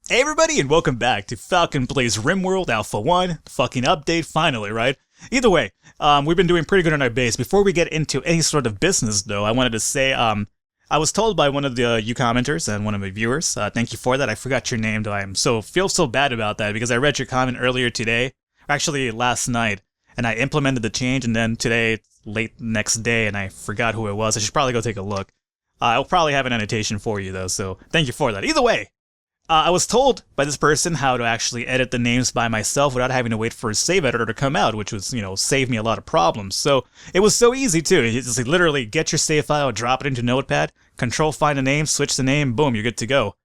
Hey everybody, and welcome back to Falcon Plays Rimworld Alpha 1. Fucking update, finally, right? Either way, we've been doing pretty good on our base. Before we get into any sort of business, though, I wanted to say, I was told by one of the you commenters and one of my viewers, thank you for that. I forgot your name, though. Feel so bad about that because I read your comment earlier today, actually last night, and I implemented the change, and then today, late next day, and I forgot who it was. I should probably go take a look. I'll probably have an annotation for you, though, so thank you for that. Either way, I was told by this person how to actually edit the names by myself without having to wait for a save editor to come out, which was, saved me a lot of problems. So it was so easy too. You just literally get your save file, drop it into Notepad, control find a name, switch the name, boom, you're good to go.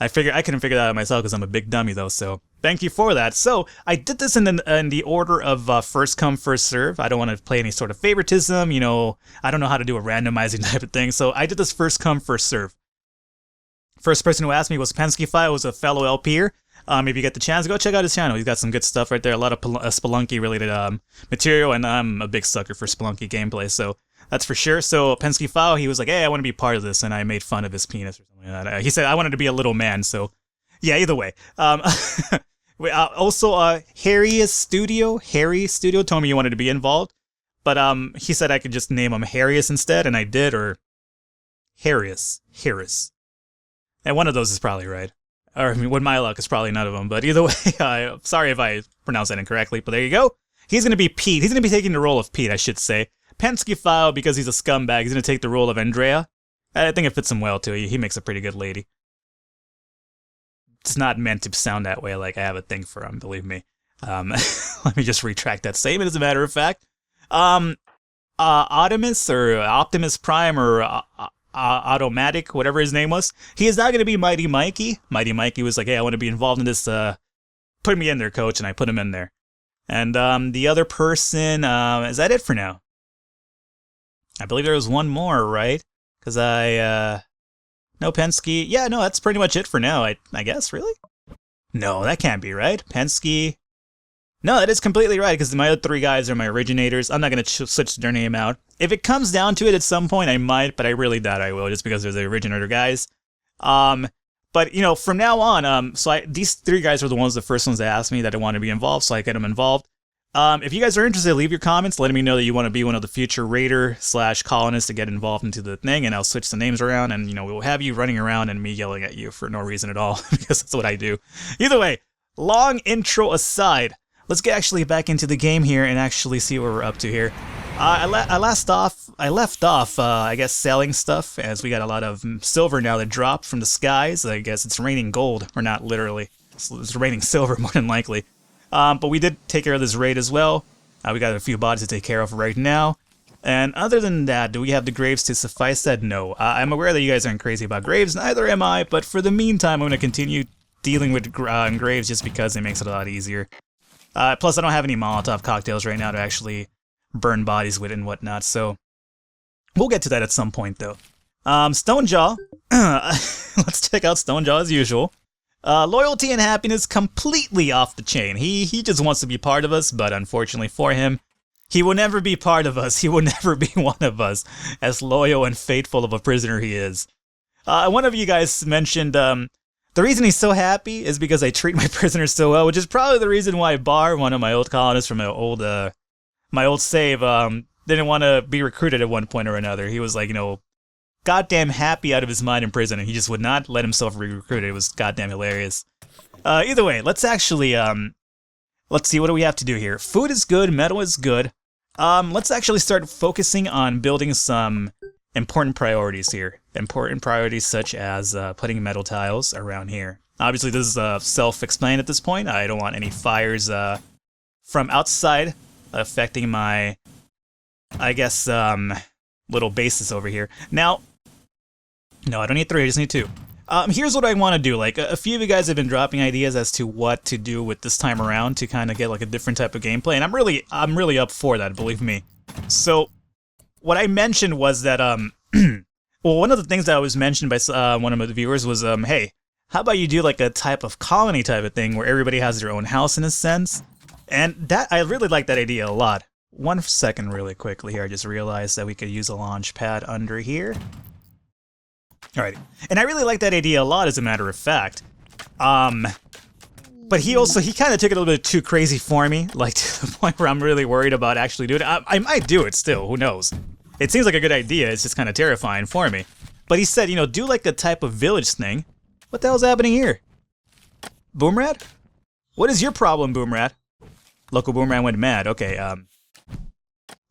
I couldn't figure that out myself because I'm a big dummy though, so thank you for that. So I did this in the order of first come, first serve. I don't want to play any sort of favoritism, I don't know how to do a randomizing type of thing, so I did this first come, first serve. First person who asked me was Penskey, was a fellow LPer. If you get the chance, go check out his channel. He's got some good stuff right there, a lot of Spelunky-related material, and I'm a big sucker for Spelunky gameplay, so that's for sure. So Penskey, he was like, hey, I want to be part of this, and I made fun of his penis or something like that. He said I wanted to be a little man, so yeah, either way. Also, Harry Studio told me he wanted to be involved, but he said I could just name him Harrius instead, and I did, or Harris. And one of those is probably right. Or, with my luck, it's probably none of them. But either way, sorry if I pronounced that incorrectly, but there you go. He's going to be Pete. He's going to be taking the role of Pete, I should say. Penskey, because he's a scumbag, he's going to take the role of Andrea. I think it fits him well, too. He makes a pretty good lady. It's not meant to sound that way, like I have a thing for him, believe me. Let me just retract that statement, as a matter of fact. Optimus, or Optimus Prime, or Automatic, whatever his name was, he is now going to be Mighty Mikey. Mighty Mikey was like, hey, I want to be involved in this, put me in there, coach, and I put him in there. And the other person, is that it for now? I believe there was one more, right? Because no, Penskey, yeah, no, that's pretty much it for now, I guess, really? No, that can't be right. Penskey, no, that is completely right, because my other three guys are my originators. I'm not going to switch their name out. If it comes down to it at some point, I might, but I really doubt I will, just because they're the originator guys. But, from now on, these three guys were the first ones that asked me that I want to be involved, so I get them involved. If you guys are interested, leave your comments, letting me know that you want to be one of the future raider/colonists to get involved into the thing, and I'll switch the names around, and, we'll have you running around and me yelling at you for no reason at all, because that's what I do. Either way, long intro aside, let's get actually back into the game here and actually see what we're up to here. I left off, I guess, selling stuff, as we got a lot of silver now that dropped from the skies. I guess it's raining gold, or not literally. It's raining silver, more than likely. But we did take care of this raid as well. We got a few bodies to take care of right now. And other than that, do we have the graves to suffice that? No. I'm aware that you guys aren't crazy about graves, neither am I, but for the meantime, I'm going to continue dealing with graves just because it makes it a lot easier. Plus, I don't have any Molotov cocktails right now to actually burn bodies with and whatnot, so we'll get to that at some point, though. Stonejaw. Let's check out Stonejaw as usual. Loyalty and happiness completely off the chain. He just wants to be part of us, but unfortunately for him, he will never be part of us. He will never be one of us, as loyal and faithful of a prisoner he is. One of you guys mentioned, the reason he's so happy is because I treat my prisoners so well, which is probably the reason why Bar, one of my old colonists from my old save, didn't want to be recruited at one point or another. He was like, goddamn happy out of his mind in prison, and he just would not let himself be recruited. It was goddamn hilarious. Either way, let's actually, let's see, what do we have to do here? Food is good, metal is good. Let's actually start focusing on building some important priorities here. Important priorities such as putting metal tiles around here. Obviously, this is self-explained at this point. I don't want any fires from outside affecting my, I guess, little bases over here. Now, no, I don't need 3, I just need 2. Here's what I want to do. Like, a few of you guys have been dropping ideas as to what to do with this time around to kind of get like a different type of gameplay, and I'm really up for that, believe me. So, what I mentioned was that, well, one of the things that was mentioned by one of the viewers was, hey, how about you do like a type of colony type of thing where everybody has their own house in a sense? And that, I really like that idea a lot. 1 second really quickly here, I just realized that we could use a launch pad under here. Alright, and I really like that idea a lot, as a matter of fact. But he kind of took it a little bit too crazy for me, like to the point where I'm really worried about actually doing it. I might do it still, who knows? It seems like a good idea, it's just kind of terrifying for me. But he said, you know, do like a type of village thing. What the hell's happening here? Boomrat? What is your problem, Boomrat? Local Boomrat went mad. Okay,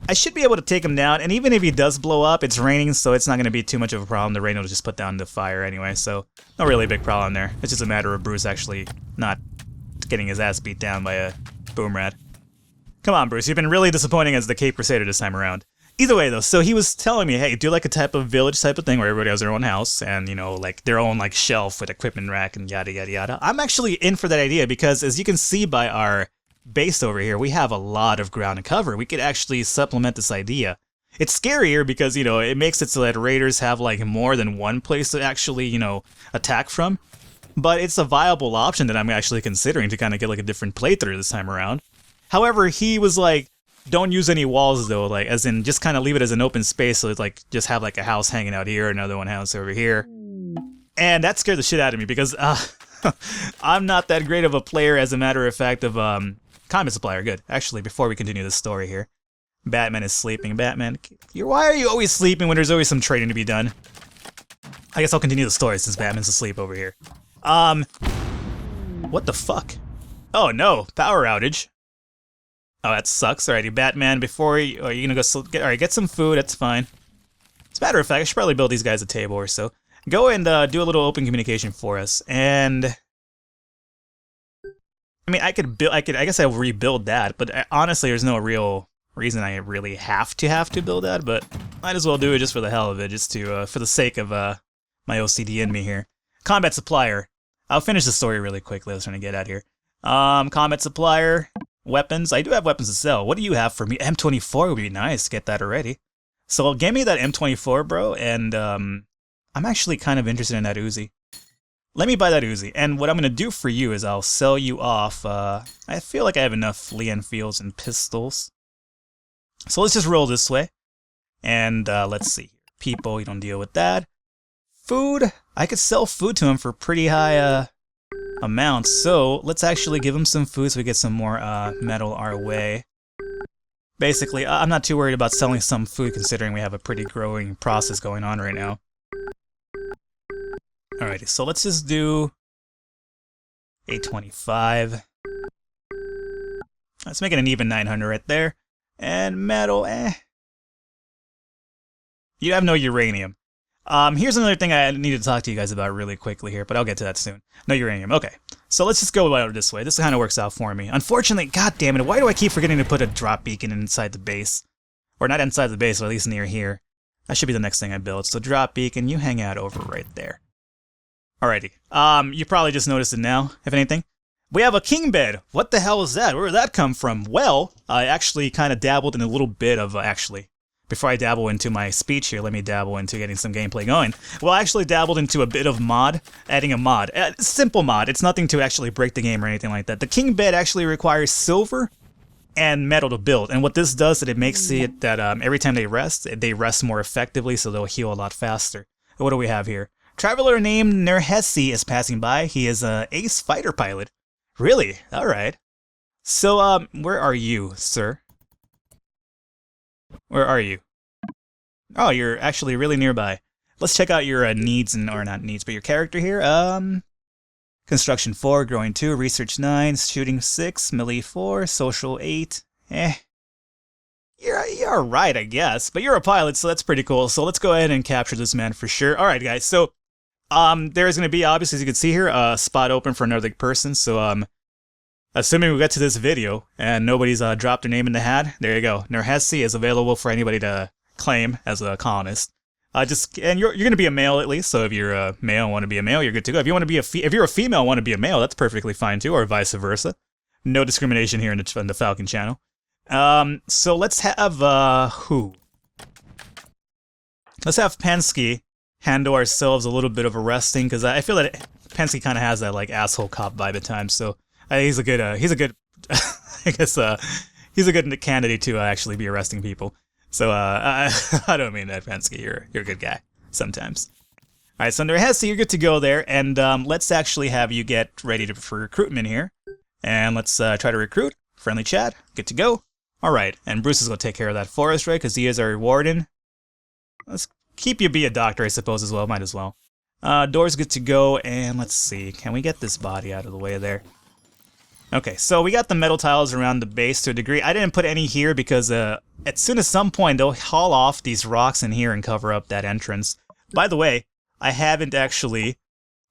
I should be able to take him down, and even if he does blow up, it's raining, so it's not going to be too much of a problem. The rain will just put down the fire anyway, so not really a big problem there. It's just a matter of Bruce actually not getting his ass beat down by a Boomrat. Come on, Bruce, you've been really disappointing as the Cape Crusader this time around. Either way, though, so he was telling me, hey, do like a type of village type of thing where everybody has their own house and, you know, like their own like shelf with equipment rack and yada yada yada. I'm actually in for that idea because, as you can see by our base over here, we have a lot of ground to cover. We could actually supplement this idea. It's scarier because, you know, it makes it so that raiders have like more than one place to actually, you know, attack from. But it's a viable option that I'm actually considering to kind of get like a different playthrough this time around. However, he was like, don't use any walls though, like as in just kind of leave it as an open space, so it's like just have like a house hanging out here, another one house over here. And that scared the shit out of me because I'm not that great of a player, as a matter of fact, of Comet Supplier. Good. Actually, before we continue this story here, Batman is sleeping. Batman, why are you always sleeping when there's always some trading to be done? I guess I'll continue the story since Batman's asleep over here. What the fuck? Oh no, power outage. Oh, that sucks. Alrighty, Batman, before you, are you gonna go get some food, that's fine. As a matter of fact, I should probably build these guys a table or so. Go and do a little open communication for us, and I mean, I guess I'll rebuild that, but honestly, there's no real reason I really have to build that, but might as well do it just for the hell of it, just to, for the sake of, my OCD in me here. Combat Supplier. I'll finish the story really quickly. I was trying to get out here. Combat Supplier. Weapons. I do have weapons to sell. What do you have for me? M24 would be nice to get that already. So give me that M24, bro, and, I'm actually kind of interested in that Uzi. Let me buy that Uzi, and what I'm going to do for you is I'll sell you off, I feel like I have enough Lee Enfields and pistols. So let's just roll this way, and let's see. People, you don't deal with that. Food, I could sell food to him for pretty high amounts, so let's actually give him some food so we get some more metal our way. Basically, I'm not too worried about selling some food considering we have a pretty growing process going on right now. Alrighty, so let's just do 825. Let's make it an even 900 right there. And metal, You have no uranium. Here's another thing I need to talk to you guys about really quickly here, but I'll get to that soon. No uranium, okay. So let's just go about it this way. This kind of works out for me. Unfortunately, god damn it, why do I keep forgetting to put a drop beacon inside the base? Or not inside the base, but at least near here. That should be the next thing I build. So drop beacon, you hang out over right there. Alrighty. You probably just noticed it now, if anything. We have a king bed. What the hell is that? Where did that come from? Well, I actually kind of dabbled in a little bit of, before I dabble into my speech here, let me dabble into getting some gameplay going. Well, I actually dabbled into a bit of mod, adding a mod. Simple mod. It's nothing to actually break the game or anything like that. The king bed actually requires silver and metal to build. And what this does is it makes it that every time they rest more effectively, so they'll heal a lot faster. What do we have here? Traveler named Nerhesi is passing by. He is an ace fighter pilot. Really? Alright. So, where are you, sir? Where are you? Oh, you're actually really nearby. Let's check out your needs, or not needs, but your character here. Construction 4, growing 2, research 9, shooting 6, melee 4, social 8. You're alright, I guess. But you're a pilot, so that's pretty cool. So let's go ahead and capture this man for sure. Alright, guys, so there's going to be, obviously, as you can see here, a spot open for another person. So, assuming we get to this video and nobody's dropped their name in the hat, there you go. Nerhesi is available for anybody to claim as a colonist. And you're going to be a male at least. So if you're a male and want to be a male, you're good to go. If you want to be if you're a female and want to be a male, that's perfectly fine too, or vice versa. No discrimination here in the Falcon channel. So let's have who? Let's have Pensky handle ourselves a little bit of a resting, because I feel that Pensky kind of has that like asshole cop vibe at times. So he's a good I guess he's a good candidate to actually be arresting people. So I don't mean that, Pensky. You're a good guy sometimes. Alright, so Nerhesi, you're good to go there, and let's actually have you get ready for recruitment here. And let's try to recruit. Friendly chat, good to go. Alright, and Bruce is going to take care of that forest, right, because he is our warden. Let's keep you be a doctor, I suppose, as well, might as well. Door's good to go, and let's see, can we get this body out of the way there? Okay, so we got the metal tiles around the base to a degree. I didn't put any here because as soon as some point, they'll haul off these rocks in here and cover up that entrance. By the way, I haven't actually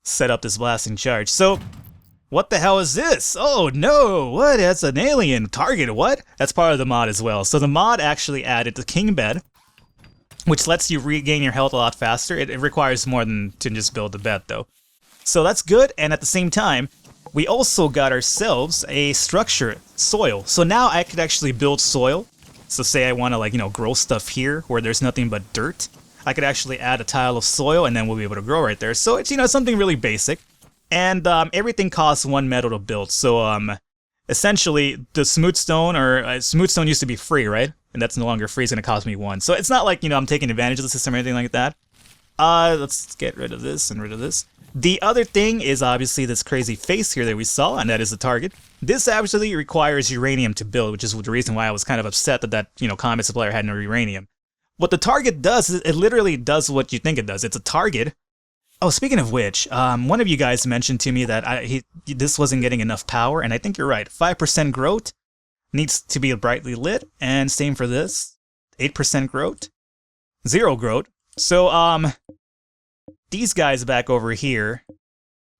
set up this blasting charge. So, what the hell is this? Oh no, what? That's an alien target, what? That's part of the mod as well. So the mod actually added the king bed, which lets you regain your health a lot faster. It requires more than to just build the bed though. So that's good, and at the same time, we also got ourselves a structure, soil. So now I could actually build soil. So say I want to, like, you know, grow stuff here where there's nothing but dirt. I could actually add a tile of soil and then we'll be able to grow right there. So it's, you know, something really basic. And everything costs 1 metal to build. So essentially the smooth stone, or smooth stone used to be free, right? And that's no longer free, it's going to cost me 1. So it's not like, you know, I'm taking advantage of the system or anything like that. Let's get rid of this and rid of this. The other thing is obviously this crazy face here that we saw, and that is the target. This absolutely requires uranium to build, which is the reason why I was kind of upset that you know, combat supplier had no uranium. What the target does is it literally does what you think it does. It's a target. Oh, speaking of which, one of you guys mentioned to me that this wasn't getting enough power, and I think you're right. 5% growth needs to be brightly lit, and same for this. 8% growth, 0 growth. So, these guys back over here,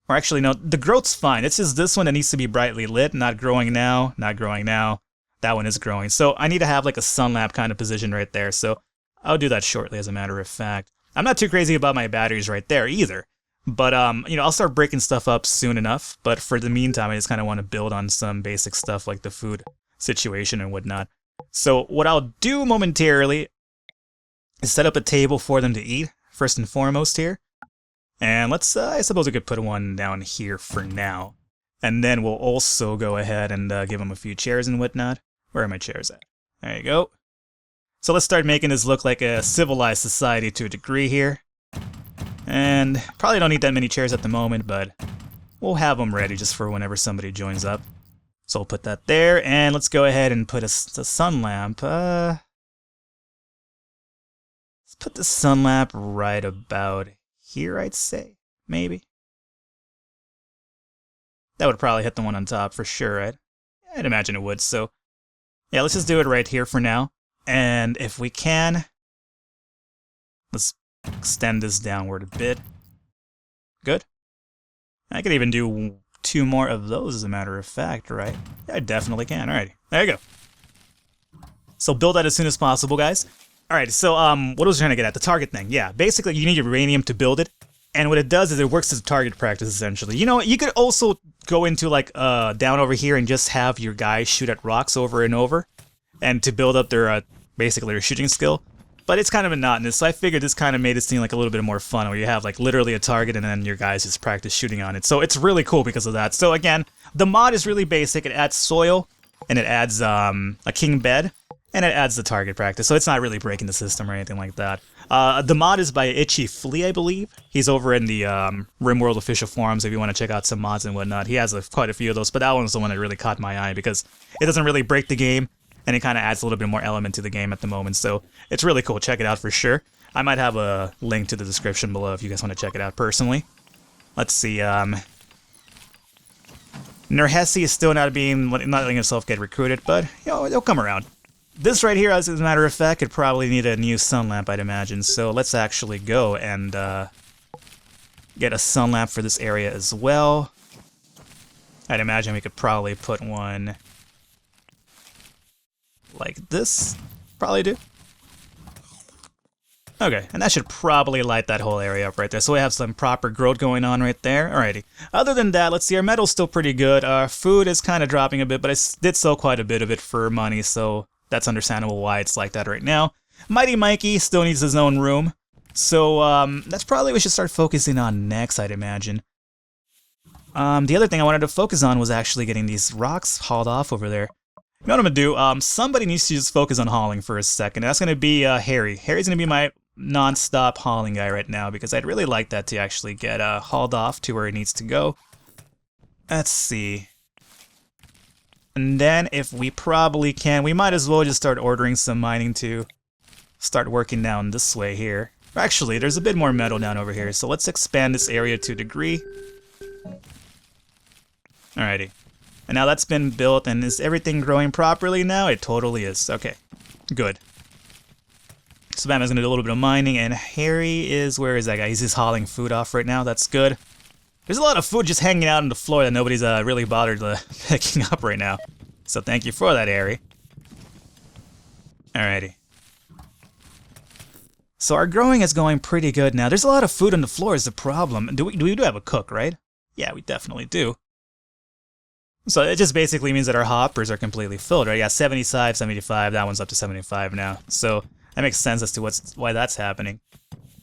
or actually no, the growth's fine. It's just this one that needs to be brightly lit, not growing now, not growing now. That one is growing. So I need to have like a sun lamp kind of position right there. So I'll do that shortly, as a matter of fact. I'm not too crazy about my batteries right there either. But, you know, I'll start breaking stuff up soon enough. But for the meantime, I just kind of want to build on some basic stuff like the food situation and whatnot. So what I'll do momentarily is set up a table for them to eat, first and foremost here. And let's, I suppose we could put one down here for now. And then we'll also go ahead and give them a few chairs and whatnot. Where are my chairs at? There you go. So let's start making this look like a civilized society to a degree here. And probably don't need that many chairs at the moment, but we'll have them ready just for whenever somebody joins up. So we'll put that there, and let's go ahead and put a sun lamp. Let's put the sun lamp right about here, I'd say. Maybe. That would probably hit the one on top for sure, right? I'd imagine it would, so yeah, let's just do it right here for now. And if we can, let's extend this downward a bit. Good. I could even do 2 more of those, as a matter of fact, right? Yeah, I definitely can. Alrighty, there you go. So build that as soon as possible, guys. Alright, so what was I trying to get at? The target thing. Yeah, basically you need uranium to build it. And what it does is it works as a target practice, essentially. You know, you could also go into, like, down over here and just have your guys shoot at rocks over and over. And to build up their, basically their shooting skill. But it's kind of monotonous, so I figured this kind of made it seem like a little bit more fun, where you have, like, literally a target and then your guys just practice shooting on it. So it's really cool because of that. So again, the mod is really basic. It adds soil, and it adds a king bed, and it adds the target practice. So it's not really breaking the system or anything like that. The mod is by Itchy Flea, I believe. He's over in the Rimworld official forums if you want to check out some mods and whatnot. He has quite a few of those, but that one's the one that really caught my eye because it doesn't really break the game, and it kind of adds a little bit more element to the game at the moment. So it's really cool. Check it out for sure. I might have a link to the description below if you guys want to check it out personally. Let's see. Nerhesi is still not letting himself get recruited, but you know, it'll come around. This right here, as a matter of fact, could probably need a new sun lamp, I'd imagine. So let's actually go and get a sun lamp for this area as well. I'd imagine we could probably put one like this. Probably do. Okay, and that should probably light that whole area up right there. So we have some proper growth going on right there. Alrighty. Other than that, let's see, our metal's still pretty good. Our food is kind of dropping a bit, but I did sell quite a bit of it for money, so that's understandable why it's like that right now. Mighty Mikey still needs his own room. So, that's probably what we should start focusing on next, I'd imagine. The other thing I wanted to focus on was actually getting these rocks hauled off over there. You know what I'm gonna do? Somebody needs to just focus on hauling for a second. That's gonna be, Harry. Harry's gonna be non-stop hauling guy right now because I'd really like that to actually get hauled off to where it needs to go. Let's see. And then if we probably can, we might as well just start ordering some mining to start working down this way here. Actually, there's a bit more metal down over here, so let's expand this area to a degree. Alrighty. And now that's been built, and is everything growing properly now? It totally is. Okay, good. So Batman's gonna do a little bit of mining, and Harry is, where is that guy? He's just hauling food off right now, that's good. There's a lot of food just hanging out on the floor that nobody's really bothered picking up right now. So thank you for that, Harry. Alrighty. So our growing is going pretty good now. There's a lot of food on the floor is the problem. We do have a cook, right? Yeah, we definitely do. So it just basically means that our hoppers are completely filled, right? Yeah, 75, 75, that one's up to 75 now. So that makes sense as to why that's happening.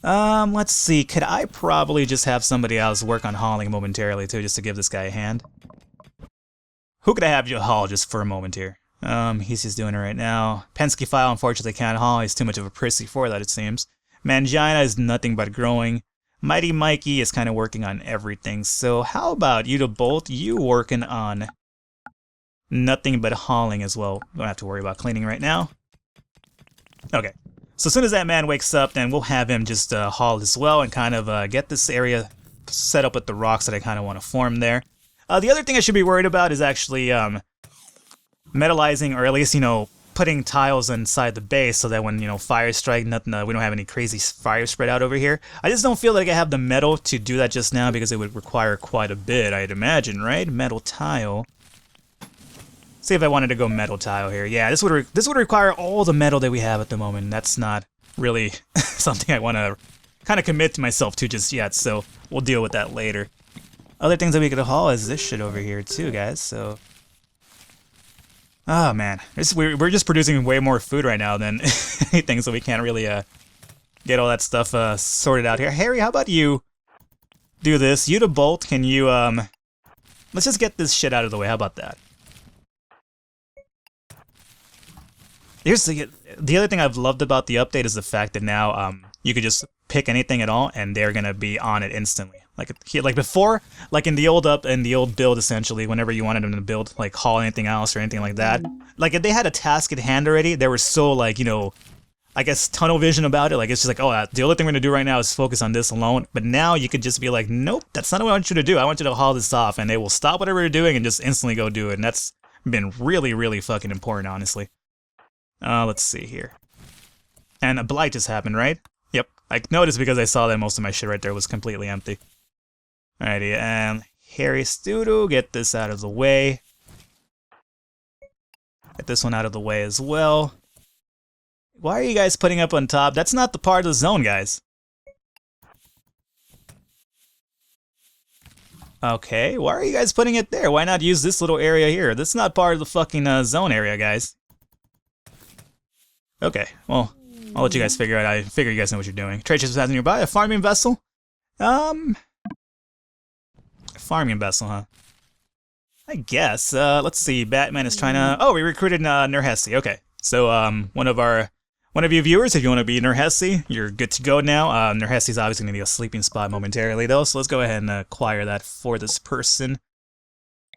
Let's see, could I probably just have somebody else work on hauling momentarily too, just to give this guy a hand? Who could I have you haul just for a moment here? He's just doing it right now. Penske File unfortunately can't haul, he's too much of a prissy for that it seems. Mangina is nothing but growing. Mighty Mikey is kind of working on everything, so how about you to both you working on nothing but hauling as well. Don't have to worry about cleaning right now. Okay. So as soon as that man wakes up, then we'll have him just haul as well and kind of get this area set up with the rocks that I kind of want to form there. The other thing I should be worried about is actually metallizing, or at least, you know, putting tiles inside the base so that when, you know, fires strike, nothing, we don't have any crazy fire spread out over here. I just don't feel like I have the metal to do that just now because it would require quite a bit, I'd imagine, right? Metal tile. See if I wanted to go metal tile here. Yeah, this would require all the metal that we have at the moment. That's not really something I want to kind of commit to myself to just yet, so we'll deal with that later. Other things that we could haul is this shit over here too, guys, so... Oh man, we're just producing way more food right now than anything, so we can't really get all that stuff sorted out here. Harry, how about you do this? You to bolt, can you, let's just get this shit out of the way, how about that? Here's the other thing I've loved about the update is the fact that now you could just pick anything at all and they're gonna be on it instantly. Like before, like in the old build essentially, whenever you wanted them to build, like haul anything else or anything like that, like if they had a task at hand already, they were so like, you know, I guess tunnel vision about it. Like it's just like, oh, the only thing we're gonna do right now is focus on this alone. But now you could just be like, nope, that's not what I want you to do. I want you to haul this off, and they will stop whatever you're doing and just instantly go do it. And that's been really, really fucking important, honestly. Let's see here. And a blight just happened, right? Yep. I noticed because I saw that most of my shit right there was completely empty. Alrighty, and Harry Studo, get this out of the way. Get this one out of the way as well. Why are you guys putting up on top? That's not the part of the zone, guys. Okay, why are you guys putting it there? Why not use this little area here? This is not part of the fucking zone area, guys. Okay, well, I'll let you guys figure it out. I figure you guys know what you're doing. Trade ships has nearby. A farming vessel? Farming vessel, huh? I guess. Let's see. Batman is trying to... Oh, we recruited Nerhesi. Okay. So, one of you viewers, if you want to be Nerhesi, you're good to go now. Nerhesi's obviously going to be a sleeping spot momentarily, though, so let's go ahead and acquire that for this person.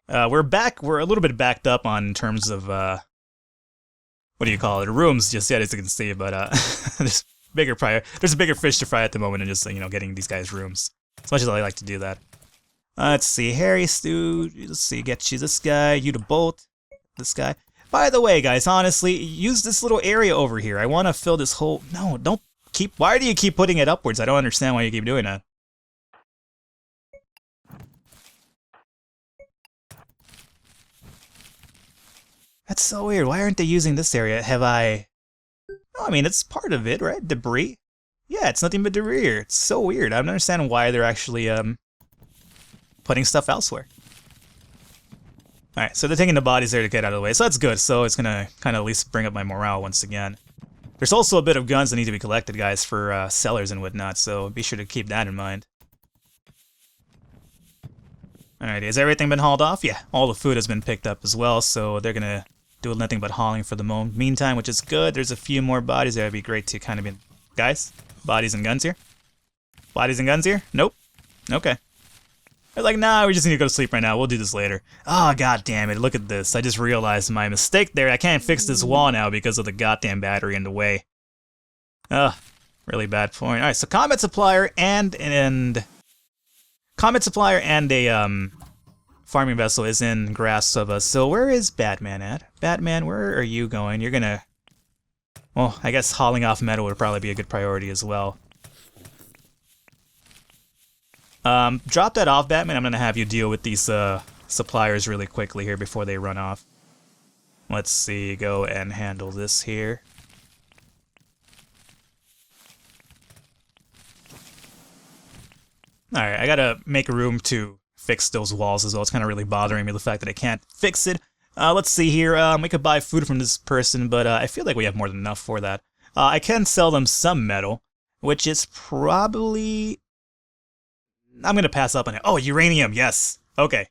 We're a little bit backed up in terms of, what do you call it? Rooms just yet, as you can see, but there's a bigger fish to fry at the moment than just, you know, getting these guys rooms. As much as I like to do that. Let's see, Harry, Stu, let's see, get you this guy, you to bolt, this guy. By the way, guys, honestly, use this little area over here. I want to fill this whole... No, don't keep... Why do you keep putting it upwards? I don't understand why you keep doing that. That's so weird. Why aren't they using this area? Have I... No, I mean, it's part of it, right? Debris? Yeah, it's nothing but debris here. It's so weird. I don't understand why they're actually, putting stuff elsewhere. Alright, so they're taking the bodies there to get out of the way, so that's good. So it's gonna kind of at least bring up my morale once again. There's also a bit of guns that need to be collected, guys, for sellers and whatnot, so be sure to keep that in mind. Alright, has everything been hauled off? Yeah, all the food has been picked up as well, so they're gonna do nothing but hauling for the meantime, which is good. There's a few more bodies there. It'd be great to kind of be... Guys? Bodies and guns here? Bodies and guns here? Nope. Okay. They're like, nah, we just need to go to sleep right now. We'll do this later. Oh, god damn it. Look at this. I just realized my mistake there. I can't fix this wall now because of the goddamn battery in the way. Ugh. Really bad point. Alright, so combat supplier and combat supplier and a farming vessel is in grasp of us. So where is Batman at? Batman, where are you going? You're gonna... Well, I guess hauling off metal would probably be a good priority as well. Drop that off, Batman. I'm gonna have you deal with these suppliers really quickly here before they run off. Let's see, go and handle this here. Alright, I gotta make room to fix those walls as well. It's kind of really bothering me, the fact that I can't fix it. Let's see here. We could buy food from this person, but I feel like we have more than enough for that. I can sell them some metal, which is probably... I'm gonna pass up on it. Oh, uranium, yes. Okay.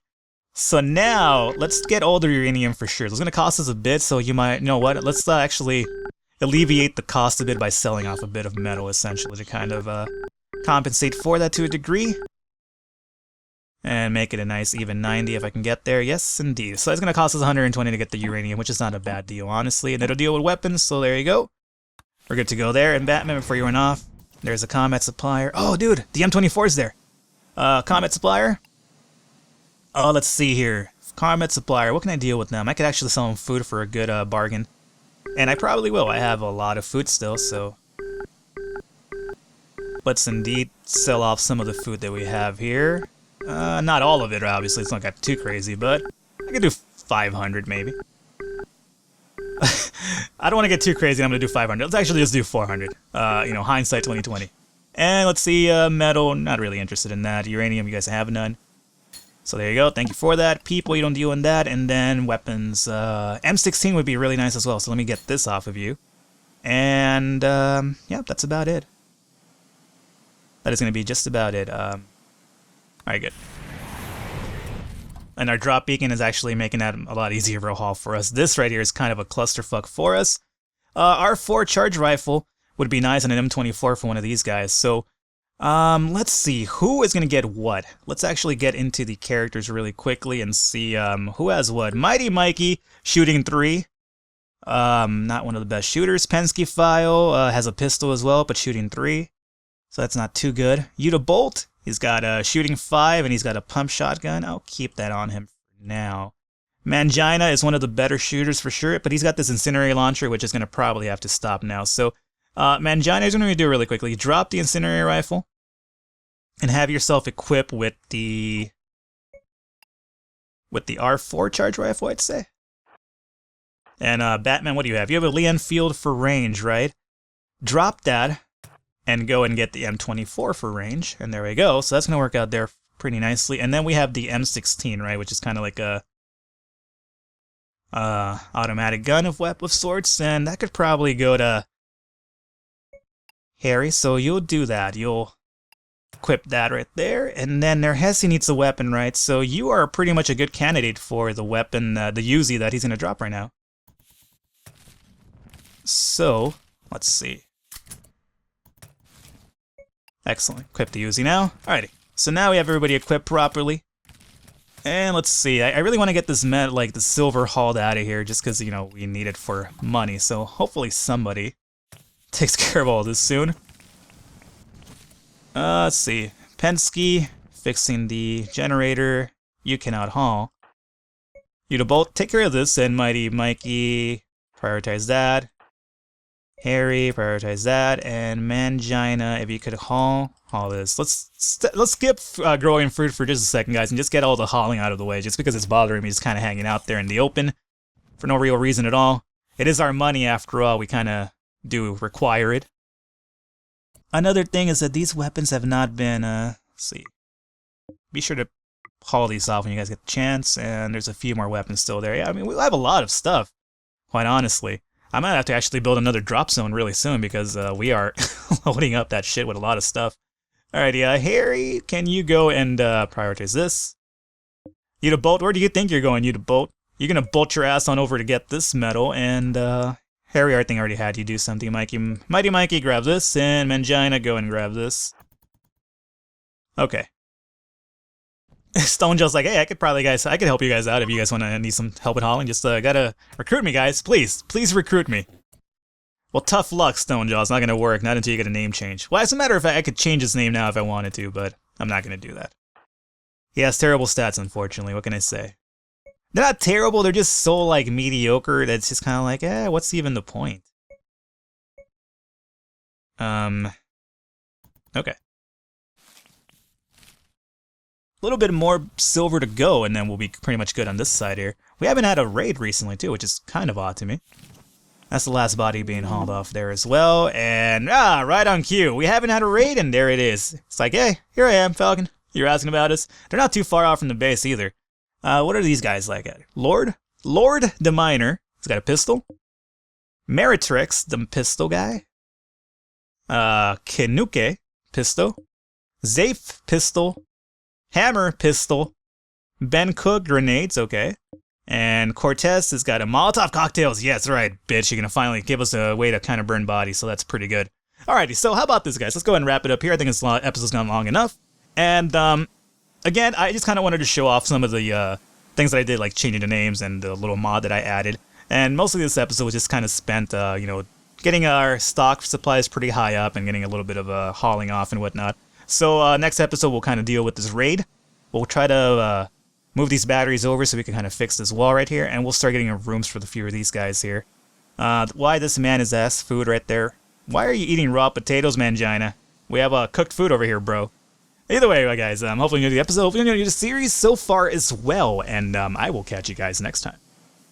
So now, let's get all the uranium for sure. It's gonna cost us a bit, so you might... You know what? Let's actually alleviate the cost a bit by selling off a bit of metal, essentially, to kind of... compensate for that to a degree. And make it a nice even 90 if I can get there. Yes, indeed. So it's going to cost us 120 to get the uranium, which is not a bad deal, honestly. And it'll deal with weapons, so there you go. We're good to go there. And Batman, before you run off, there's a combat supplier. Oh, dude, the M24's there. Combat supplier. Oh, let's see here. Combat supplier, what can I deal with them? I could actually sell them food for a good bargain. And I probably will. I have a lot of food still, so... Let's indeed sell off some of the food that we have here. Not all of it, obviously. It's not got too crazy, but I could do 500 maybe. I don't want to get too crazy. I'm going to do 500. Let's actually just do 400. You know, hindsight 2020. And let's see, metal. Not really interested in that. Uranium, you guys have none. So there you go. Thank you for that. People, you don't deal in that. And then weapons. M16 would be really nice as well. So let me get this off of you. And, yeah, that's about it. That is going to be just about it. Alright, good. And our drop beacon is actually making that a lot easier of a haul for us. This right here is kind of a clusterfuck for us. Our 4 charge rifle would be nice on an M24 for one of these guys. So, let's see. Who is going to get what? Let's actually get into the characters really quickly and see who has what. Mighty Mikey, shooting 3. Not one of the best shooters. Penske File has a pistol as well, but shooting 3. So that's not too good. Yuta Bolt, he's got a shooting 5 and he's got a pump shotgun. I'll keep that on him for now. Mangina is one of the better shooters for sure, but he's got this incendiary launcher, which is going to probably have to stop now. So Mangina is going to do really quickly. Drop the incendiary rifle and have yourself equipped with the R4 charge rifle, I'd say. And Batman, what do you have? You have a Lee Enfield for range, right? Drop that. And go and get the M24 for range, and there we go. So that's going to work out there pretty nicely. And then we have the M16, right, which is kind of like a automatic gun of sorts, and that could probably go to Harry. So you'll do that. You'll equip that right there, and then Nerhesi needs a weapon, right? So you are pretty much a good candidate for the weapon, the Uzi that he's going to drop right now. So let's see. Excellent. Equip the Uzi now. Alrighty. So now we have everybody equipped properly. And let's see. I really want to get this the silver hauled out of here just because, you know, we need it for money. So hopefully somebody takes care of all this soon. Let's see. Penske, fixing the generator. You cannot haul. Yuta Bolt, take care of this. And Mighty Mikey, prioritize that. Harry, prioritize that, and Mangina, if you could haul this. Let's skip growing fruit for just a second, guys, and just get all the hauling out of the way, just because it's bothering me just kind of hanging out there in the open for no real reason at all. It is our money, after all. We kind of do require it. Another thing is that these weapons have not been, let's see. Be sure to haul these off when you guys get the chance, and there's a few more weapons still there. Yeah, I mean, we have a lot of stuff, quite honestly. I might have to actually build another drop zone really soon because we are loading up that shit with a lot of stuff. Alrighty, Harry, can you go and prioritize this? Yuta Bolt, where do you think you're going, Yuta Bolt? You're gonna bolt your ass on over to get this metal, and Harry, I think I already had you do something, Mikey. Mighty Mikey, grab this, and Mangina, go and grab this. Okay. Stonejaw's like, hey, I could help you guys out if you guys want to need some help with hauling. Just gotta recruit me, guys. Please recruit me. Well, tough luck, Stonejaw. It's not gonna work, not until you get a name change. Well, as a matter of fact, I could change his name now if I wanted to, but I'm not gonna do that. He has terrible stats, unfortunately. What can I say? They're not terrible, they're just so, like, mediocre that it's just kind of like, what's even the point? Okay. A little bit more silver to go, and then we'll be pretty much good on this side here. We haven't had a raid recently, too, which is kind of odd to me. That's the last body being hauled off there as well, and, right on cue. We haven't had a raid, and there it is. It's like, hey, here I am, Falcon. You're asking about us? They're not too far off from the base, either. What are these guys like? Lord the Miner. He's got a pistol. Meritrix, the pistol guy. Kenuke, pistol. Zafe, pistol. Hammer, pistol. Ben Cook, grenades, okay. And Cortez has got a Molotov cocktails. Yes, right, bitch. You're gonna finally give us a way to kind of burn bodies, so that's pretty good. Alrighty, so how about this, guys? Let's go ahead and wrap it up here. I think this episode's gone long enough. And, again, I just kind of wanted to show off some of the things that I did, like changing the names and the little mod that I added. And mostly this episode was just kind of spent, getting our stock supplies pretty high up and getting a little bit of hauling off and whatnot. So next episode we'll kind of deal with this raid. We'll try to move these batteries over so we can kind of fix this wall right here, and we'll start getting rooms for the few of these guys here. Why this man is ass food right there? Why are you eating raw potatoes, Mangina? We have cooked food over here, bro. Either way, guys, hopefully you enjoyed the episode, hopefully you enjoyed the series so far as well, and I will catch you guys next time.